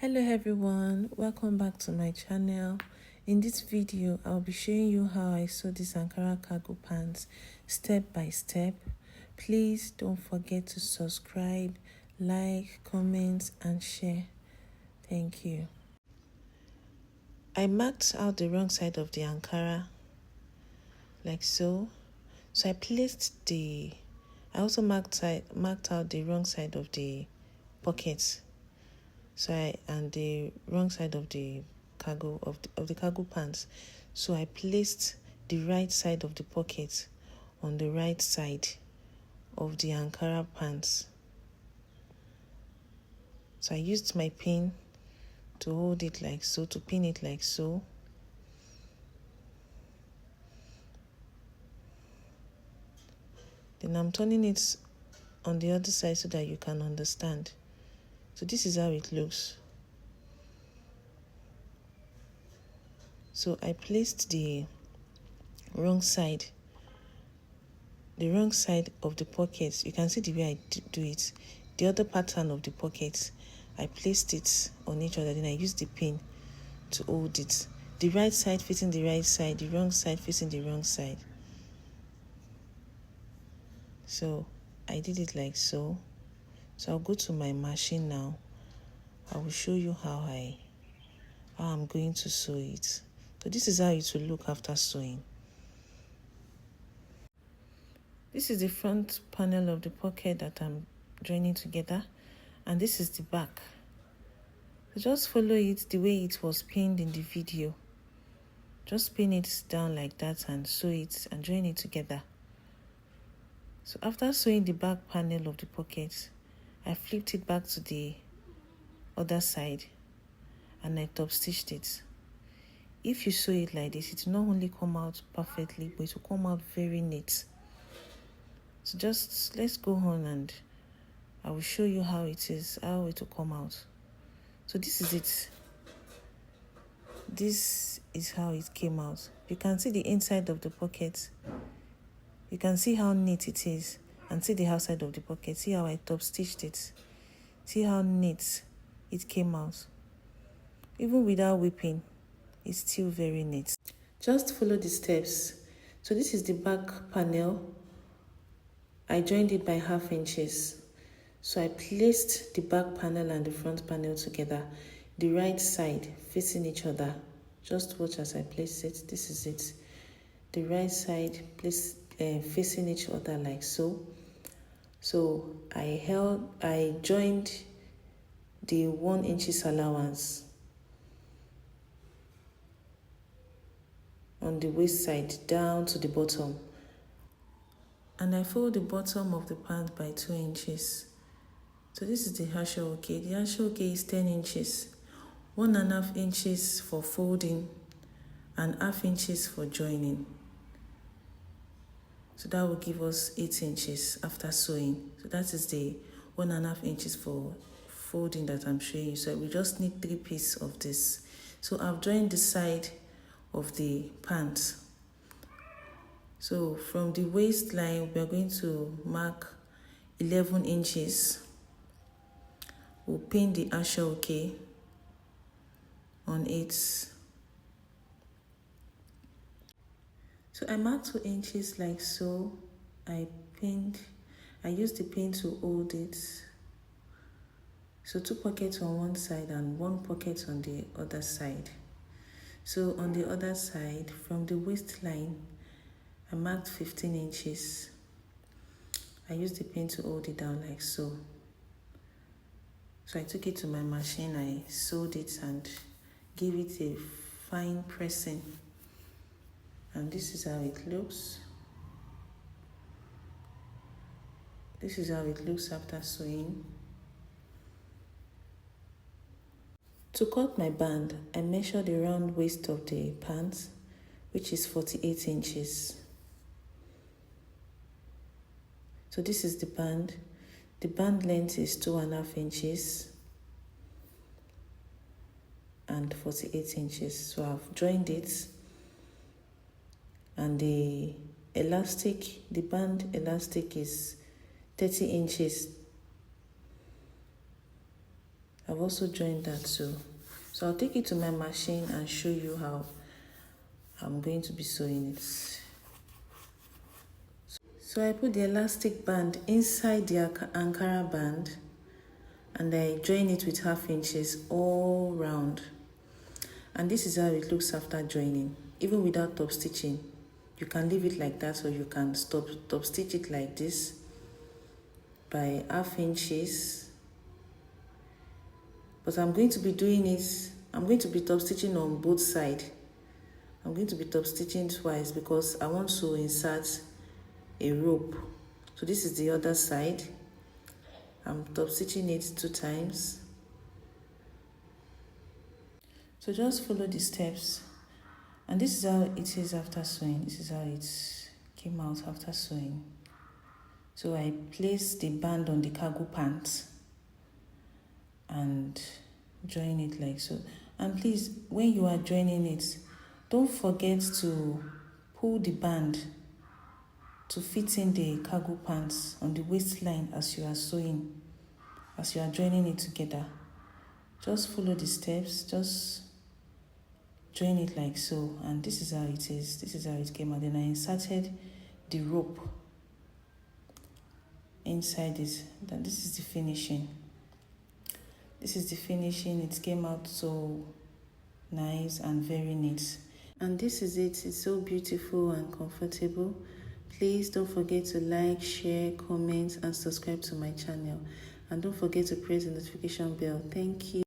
Hello everyone, welcome back to my channel. In this video I'll be showing you how I sew this Ankara cargo pants step by step. Please don't forget to subscribe, like, comment and share. Thank you. I marked out the wrong side of the Ankara like so. So I also marked out the wrong side of the pocket. And the wrong side of the cargo of the cargo pants. So I placed the right side of the pocket on the right side of the Ankara pants. So I used my pin to hold it like so, to pin it like so. Then I'm turning it on the other side so that you can understand. So this is how it looks. So I placed the wrong side of the pocket. You can see the way I do it. The other pattern of the pocket, I placed it on each other, then I used the pin to hold it. The right side facing the right side, the wrong side facing the wrong side. So I did it like so. So I'll go to my machine now. I will show you how I'm going to sew it. So this is how it will look after sewing. This is the front panel of the pocket that I'm joining together, and this is the back. So just follow it the way it was pinned in the video. Just pin it down like that and sew it and join it together. So after sewing the back panel of the pocket, I flipped it back to the other side and I top stitched it. If you sew it like this, it will not only come out perfectly, but it will come out very neat. So just let's go on and I will show you how it will come out. So this is it. This is how it came out. You can see the inside of the pocket. You can see how neat it is and see the outside of the pocket. See how I top stitched it. See how neat it came out. Even without whipping, it's still very neat. Just follow the steps. So this is the back panel. I joined it by 1/2 inches. So I placed the back panel and the front panel together, the right side facing each other. Just watch as I place it. This is it. The right side facing each other like so. So I joined the 1 inches allowance on the waist side down to the bottom. And I fold the bottom of the pant by 2 inches. So this is the hasho okay. The hasho okay is 10 inches. 1.5 inches for folding and 1/2 inches for joining. So that will give us 8 inches after sewing. So that is the 1.5 inches for folding that I'm showing you. So we just need 3 pieces of this. So I've joined the side of the pants. So from the waistline, we're going to mark 11 inches. We'll pin the hasho okay on it. So I marked 2 inches like so. I used the pin to hold it. So 2 pockets on one side and 1 pocket on the other side. So on the other side, from the waistline, I marked 15 inches. I used the pin to hold it down like so. So I took it to my machine, I sewed it and gave it a fine pressing. And this is how it looks. This is how it looks after sewing. To cut my band, I measured the round waist of the pants, which is 48 inches. So this is the band. The band length is 2.5 inches and 48 inches. So I've joined it. And the band elastic is 30 inches. I've also joined that too. So I'll take it to my machine and show you how I'm going to be sewing it. So I put the elastic band inside the Ankara band and I join it with 1/2 inches all round. And this is how it looks after joining. Even without top stitching, you can leave it like that, or you can top stitch it like this by 1/2 inches. But I'm going to be doing it, I'm going to be top stitching on both sides. I'm going to be top stitching twice because I want to insert a rope. So this is the other side. I'm top stitching it 2 times. So just follow the steps. And this is how it is after sewing. This is how it came out after sewing. So I place the band on the cargo pants and join it like so. And please, when you are joining it, don't forget to pull the band to fit in the cargo pants on the waistline as you are sewing, as you are joining it together. Just follow the steps, just join it like so, and this is how it is. This is how it came out. Then I inserted the rope inside it. Then this is the finishing. This is the finishing. It came out so nice and very neat. And this is it. It's so beautiful and comfortable. Please don't forget to like, share, comment, and subscribe to my channel. And don't forget to press the notification bell. Thank you.